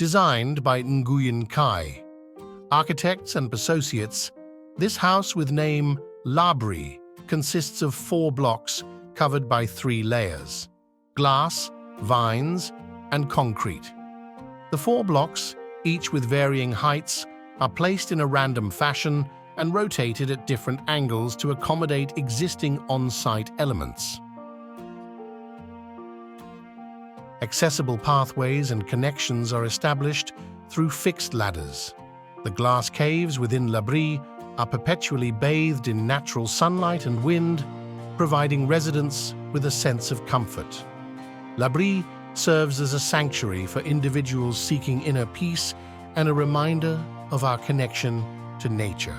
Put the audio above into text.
Designed by Nguyen Khai Architects and Associates, this house with name Labri consists of 4 blocks covered by 3 layers: glass, vines, and concrete. The 4 blocks, each with varying heights, are placed in a random fashion and rotated at different angles to accommodate existing on-site elements. Accessible pathways and connections are established through fixed ladders. The glass caves within Labri are perpetually bathed in natural sunlight and wind, providing residents with a sense of comfort. Labri serves as a sanctuary for individuals seeking inner peace and a reminder of our connection to nature.